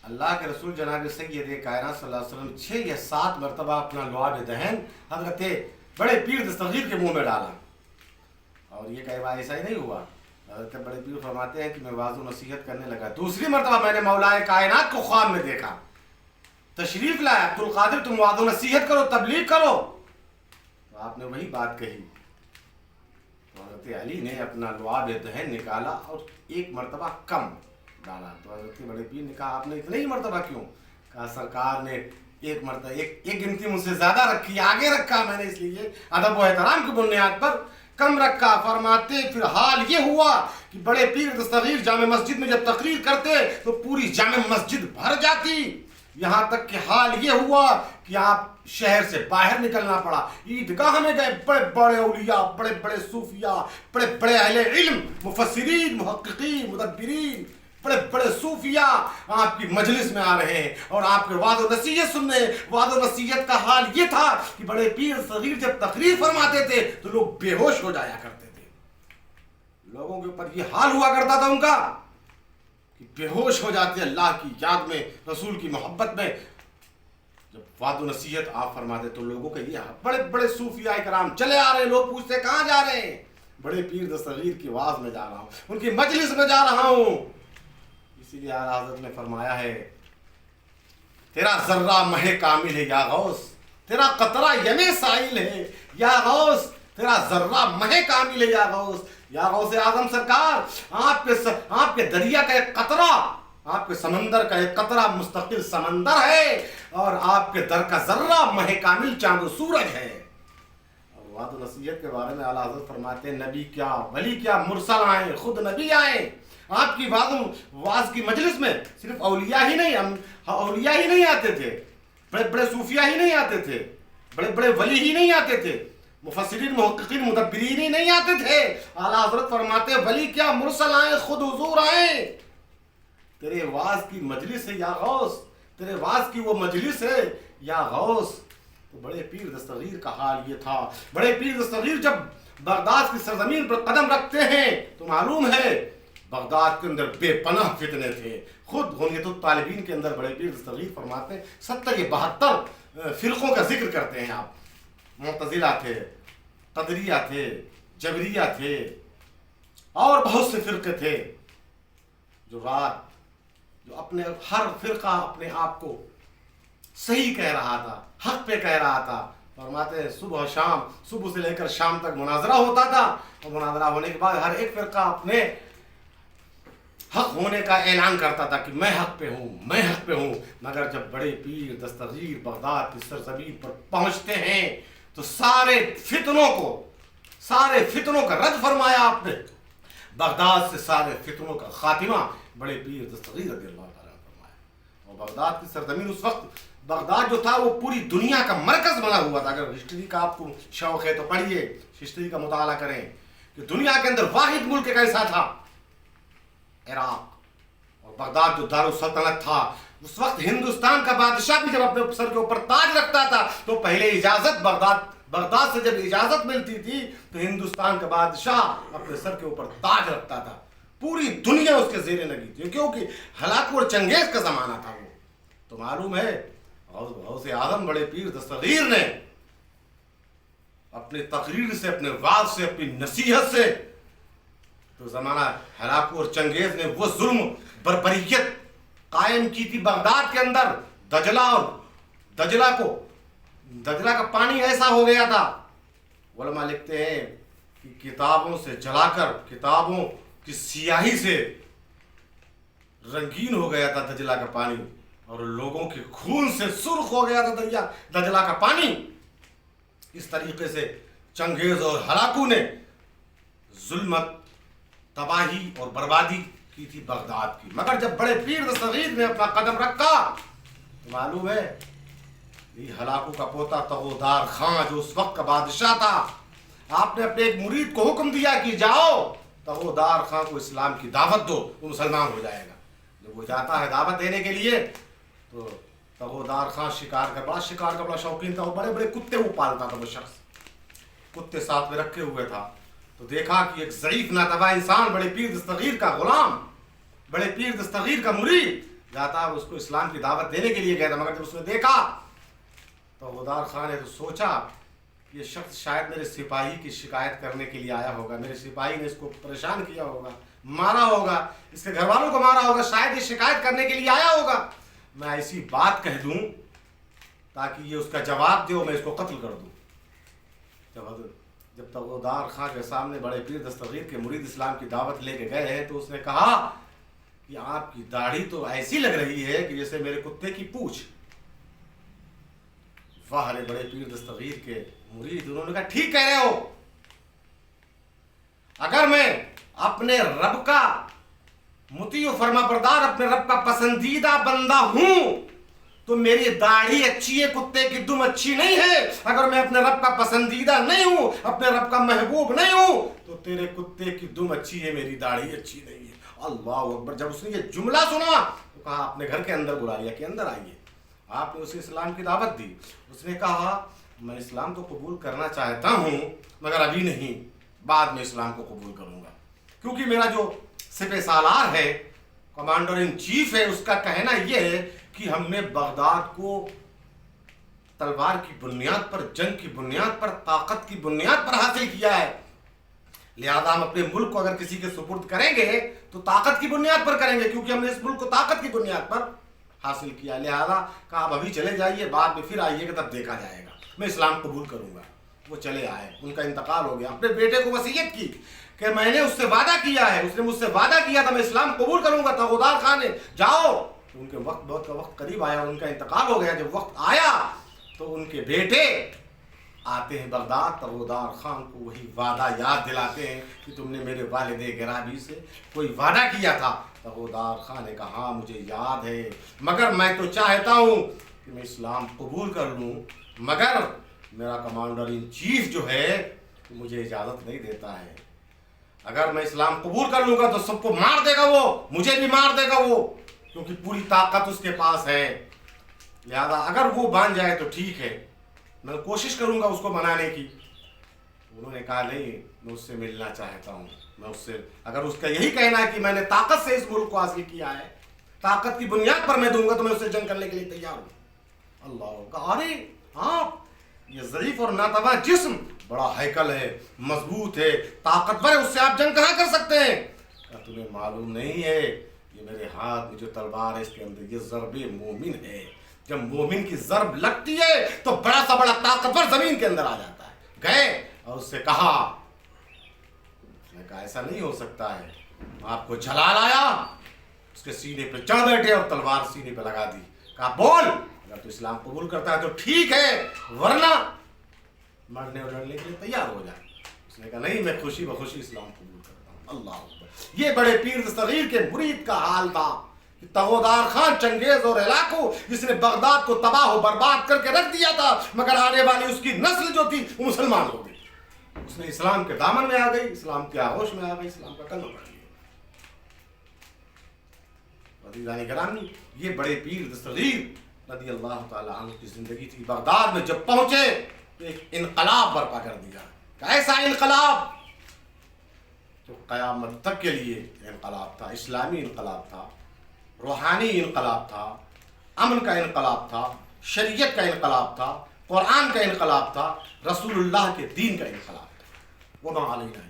اللہ کے رسول جناب سید کائنات صلی اللہ علیہ وسلم 6 یا 7 مرتبہ اپنا لعاب دہن حضرت بڑے پیر دستگیر کے منہ میں ڈالا، اور یہ کئی بار ایسا ہی نہیں ہوا۔ حضرت بڑے پیر فرماتے ہیں کہ میں واعظ و نصیحت کرنے لگا، دوسری مرتبہ میں نے مولا کائنات کو خواب میں دیکھا، تشریف لائے، عبدالقادر تم واعظ و نصیحت کرو، تبلیغ کرو، تو آپ نے وہی بات کہی۔ تو حضرت علی نے اپنا لعاب دہن نکالا اور 1 مرتبہ کم ڈالا، تو حضرت بڑے پیر نے کہا آپ نے اتنے ہی مرتبہ کیوں؟ کہا سرکار نے 1 مرتبہ ایک گنتی مجھ سے زیادہ رکھی، آگے رکھا میں نے، اس لیے ادب و احترام کی بنیاد پر کم رکھا۔ فرماتے پھر حال یہ ہوا کہ بڑے پیر دستگیر جامع مسجد میں جب تقریر کرتے تو پوری جامع مسجد بھر جاتی، یہاں تک کہ حال یہ ہوا کہ آپ شہر سے باہر نکلنا پڑا۔ عیدگاہ میں گئے، بڑے بڑے اولیاء، بڑے بڑے صوفیاء، بڑے بڑے اہل علم، مفسرین، محققین، مدبرین، بڑے بڑے صوفیاء آپ کی مجلس میں آ رہے ہیں اور آپ کے وعظ و نصیحت سننے۔ وعظ و نصیحت کا حال یہ تھا کہ بڑے پیر صغیر جب تقریر فرماتے تھے تو لوگ بے ہوش ہو جایا کرتے تھے، لوگوں کے اوپر یہ حال ہوا کرتا تھا ان کا کہ بے ہوش ہو جاتے اللہ کی یاد میں، رسول کی محبت میں۔ جب وعظ و نصیحت آپ فرماتے تو لوگوں کا یہ حال، بڑے بڑے صوفیاء کرام چلے آ رہے ہیں، لوگ پوچھتے کہاں جا رہے ہیں؟ بڑے پیر دستگیر کی واعظ میں جا رہا ہوں، ان کی مجلس میں جا رہا ہوں۔ اسی لیے اعلیٰ حضرت نے فرمایا ہے تیرا ذرہ مہ کامل ہے یا غوث، تیرا قطرہ یم سائل ہے یا غوث، تیرا ذرہ مہ کامل ہے یا غوث۔ یا غوث اعظم سرکار، آپ کے دریا کا ایک قطرہ، آپ کے سمندر کا ایک قطرہ مستقل سمندر ہے، اور آپ کے در کا ذرہ مہ کامل چاند و سورج ہے۔ اور وعظ و نصیحت کے بارے میں اعلیٰ حضرت فرماتے ہیں نبی کیا، ولی کیا، مرسل آئیں، خود نبی آئیں۔ آپ کی واعظ کی مجلس میں صرف اولیاء ہی نہیں آتے تھے، بڑے بڑے صوفیاء ہی نہیں آتے تھے، بڑے بڑے ولی ہی نہیں آتے تھے، مفسرین، محققین، مدبرین ہی نہیں آتے تھے۔ اعلیٰ حضرت فرماتے ولی کیا، مرسل آئیں، خود حضور آئیں۔ تیرے واعظ کی مجلس ہے یا غوث، تیرے واعظ کی وہ مجلس ہے یا غوث۔ تو بڑے پیر دستگیر کا حال یہ تھا۔ بڑے پیر دستگیر جب بغداد کی سرزمین پر قدم رکھتے ہیں تو معلوم ہے بغداد کے اندر بے پناہ فتنے تھے۔ خود غنیۃ الطالبین کے اندر بڑے پیر دستگیر فرماتے ہیں 70 یا 72 فرقوں کا ذکر کرتے ہیں آپ۔ معتزلہ تھے، قدریہ تھے، جبریہ تھے، اور بہت سے فرقے تھے جو اپنے ہر فرقہ اپنے آپ کو صحیح کہہ رہا تھا، حق پہ کہہ رہا تھا۔ فرماتے ہیں صبح شام، صبح سے لے کر شام تک مناظرہ ہوتا تھا، اور مناظرہ ہونے کے بعد ہر ایک فرقہ اپنے حق ہونے کا اعلان کرتا تھا کہ میں حق پہ ہوں، میں حق پہ ہوں۔ مگر جب بڑے پیر دستگیر بغداد کی سرزمین پر پہنچتے ہیں تو سارے فتنوں کا رد فرمایا آپ نے۔ بغداد سے سارے فتنوں کا خاتمہ بڑے پیر دستگیر رضی اللہ تعالیٰ نے فرمایا۔ اور بغداد کی سرزمین اس وقت، بغداد جو تھا وہ پوری دنیا کا مرکز بنا ہوا تھا۔ اگر ہسٹری کا آپ کو شوق ہے تو پڑھیے، ہسٹری کا مطالعہ کریں کہ دنیا کے اندر واحد ملک کیسا تھا، عراق۔ اور بغداد جو دارالسلطنت تھا، اس وقت ہندوستان کا بادشاہ بھی جب اپنے سر کے اوپر تاج رکھتا تھا تو پہلے اجازت بغداد سے جب اجازت ملتی تھی تو ہندوستان کا بادشاہ اپنے سر کے اوپر تاج رکھتا تھا، پوری دنیا اس کے زیر لگی تھی، کیونکہ ہلاکو اور چنگیز کا زمانہ تھا وہ۔ تو معلوم ہے غوث اعظم بڑے پیر دستگیر نے اپنی تقریر سے، اپنے وعظ سے، اپنی نصیحت سے تو زمانہ ہلاکو اور چنگیز نے وہ ظلم بربریت قائم کی تھی بغداد کے اندر۔ دجلہ کا پانی ایسا ہو گیا تھا، علماء لکھتے ہیں کہ کتابوں سے جلا کر، کتابوں کی سیاہی سے رنگین ہو گیا تھا دجلہ کا پانی، اور لوگوں کے خون سے سرخ ہو گیا تھا دجلہ کا پانی۔ اس طریقے سے چنگیز اور ہلاکو نے ظلمت، تباہی اور بربادی کی تھی بغداد کی۔ مگر جب بڑے پیر دستگیر نے اپنا قدم رکھا تو معلوم ہے یہ ہلاکو کا پوتا تغودار خان جو اس وقت کا بادشاہ تھا، آپ نے اپنے ایک مرید کو حکم دیا کہ جاؤ تغودار خان کو اسلام کی دعوت دو، وہ مسلمان ہو جائے گا۔ جب وہ جاتا ہے دعوت دینے کے لیے تو تغودار خان شکار کا بڑا شوقین تھا، وہ بڑے بڑے کتے وہ پالتا تھا، وہ شخص کتے ساتھ میں رکھے ہوئے تھا۔ تو دیکھا کہ ایک ضعیف ناتواں انسان بڑے پیر دستگیر کا غلام، بڑے پیر دستگیر کا مرید جاتا ہے، اس کو اسلام کی دعوت دینے کے لیے گیا تھا، مگر جب اس نے دیکھا تو غدار خان نے تو سوچا یہ شخص شاید میرے سپاہی کی شکایت کرنے کے لیے آیا ہوگا، میرے سپاہی نے اس کو پریشان کیا ہوگا، مارا ہوگا، اس کے گھر والوں کو مارا ہوگا، شاید یہ شکایت کرنے کے لیے آیا ہوگا، میں ایسی بات کہہ دوں تاکہ یہ اس کا جواب دے اور میں اس کو قتل کر دوں۔ جب تک غدار خان کے سامنے بڑے پیر دستگیر کے مرید اسلام کی دعوت لے کے گئے تو اس نے کہا کہ آپ کی داڑھی تو ایسی لگ رہی ہے کہ جیسے میرے کتے کی پوچھ۔ واہ رے بڑے پیر دستگیر کے مرید، انہوں نے کہا ٹھیک کہہ رہے ہو، اگر میں اپنے رب کا مطیع و فرما بردار، اپنے رب کا پسندیدہ بندہ ہوں تو میری داڑھی اچھی ہے، کتے کی دم اچھی نہیں ہے۔ اگر میں اپنے رب کا پسندیدہ نہیں ہوں، اپنے رب کا محبوب نہیں ہوں تو تیرے کتے کی دم اچھی ہے، میری داڑھی اچھی نہیں ہے۔ اللہ اکبر۔ جب اس نے یہ جملہ سنا تو کہا اپنے گھر کے اندر بلا لیا کہ اندر آئیے۔ آپ نے اسے اسلام کی دعوت دی۔ اس نے کہا میں اسلام کو قبول کرنا چاہتا ہوں مگر ابھی نہیں، بعد میں اسلام کو قبول کروں گا، کیونکہ میرا جو سپہ سالار ہے، کمانڈر ان چیف ہے، اس کا کہنا یہ ہے کہ ہم نے بغداد کو تلوار کی بنیاد پر، جنگ کی بنیاد پر، طاقت کی بنیاد پر حاصل کیا ہے، لہذا ہم اپنے ملک کو اگر کسی کے سپرد کریں گے تو طاقت کی بنیاد پر کریں گے، کیونکہ ہم نے اس ملک کو طاقت کی بنیاد پر حاصل کیا۔ لہذا کہا اب ابھی چلے جائیے، بعد میں پھر آئیے گا تب دیکھا جائے گا، میں اسلام قبول کروں گا۔ وہ چلے آئے، ان کا انتقال ہو گیا۔ اپنے بیٹے کو وصیت کی کہ میں نے اس سے وعدہ کیا ہے، اس نے مجھ سے وعدہ کیا تھا میں اسلام قبول کروں گا، تو غدار خان نے جاؤ۔ تو ان کے بہت کا وقت قریب آیا اور ان کا انتقال ہو گیا۔ جب وقت آیا تو ان کے بیٹے آتے ہیں بغداد، تو غدار خان کو وہی وعدہ یاد دلاتے ہیں کہ تم نے میرے والد گرامی سے کوئی وعدہ کیا تھا۔ تو غدار خان نے کہا ہاں مجھے یاد ہے، مگر میں تو چاہتا ہوں کہ میں اسلام قبول کر لوں، مگر میرا کمانڈر ان چیف جو ہے مجھے اجازت نہیں دیتا ہے۔ اگر میں اسلام قبول کر لوں گا تو سب کو مار دے گا، وہ مجھے بھی مار دے گا، وہ کیونکہ پوری طاقت اس کے پاس ہے۔ لہذا اگر وہ مان جائے تو ٹھیک ہے، میں کوشش کروں گا اس کو منانے کی۔ انہوں نے کہا نہیں، میں اس سے ملنا چاہتا ہوں، میں اس سے، اگر اس کا یہی کہنا ہے کہ میں نے طاقت سے اس ملک کو حاصل کیا ہے، طاقت کی بنیاد پر میں دوں گا، تو میں اس سے جنگ کرنے کے لیے تیار ہوں۔ اللہ کہا ارے ہاں، یہ ظریف اور ناتواں جسم بڑا ہیکل ہے، مضبوط ہے، طاقتور ہے، اس سے آپ جنگ کہاں کر سکتے ہیں؟ کہا تمہیں معلوم نہیں ہے یہ میرے ہاتھ میں جو تلوار ہے اس کے اندر یہ ضرب مومن ہے، جب مومن کی ضرب لگتی ہے تو بڑا سا بڑا طاقتور زمین کے اندر آ جاتا ہے۔ گئے اور اس سے کہا، اس نے کہا ایسا نہیں ہو سکتا ہے، آپ کو جلا لایا، اس کے سینے پہ چڑھ بیٹھے اور تلوار سینے پہ لگا دی۔ کہا بول، اگر تو اسلام قبول کرتا ہے تو ٹھیک ہے، ورنہ مرنے اور لڑنے کے لیے تیار ہو جائے۔ اس نے کہا نہیں، میں خوشی بخوشی اسلام قبول کرتا ہوں۔ اللہ اکبر۔ یہ بڑے پیر صغیر کے مرید کا حال تھا کہ غدار خان چنگیز اور علاقوں جس نے بغداد کو تباہ و برباد کر کے رکھ دیا تھا، مگر آنے والی اس کی نسل جو تھی وہ مسلمان ہو گئی، اس نے اسلام کے دامن میں آ گئی، اسلام کے آغوش میں آ گئی، اسلام کا کلمہ پڑھ لیا۔ عزیزان گرامی، یہ بڑے پیر صغیر رضی اللہ تعالی عنہ کی زندگی تھی۔ بغداد میں جب پہنچے تو ایک انقلاب برپا کر دیا۔ ایسا انقلاب جو قیامت تک کے لیے انقلاب تھا، اسلامی انقلاب تھا، روحانی انقلاب تھا، امن کا انقلاب تھا، شریعت کا انقلاب تھا، قرآن کا انقلاب تھا، رسول اللہ کے دین کا انقلاب تھا۔ وما علینا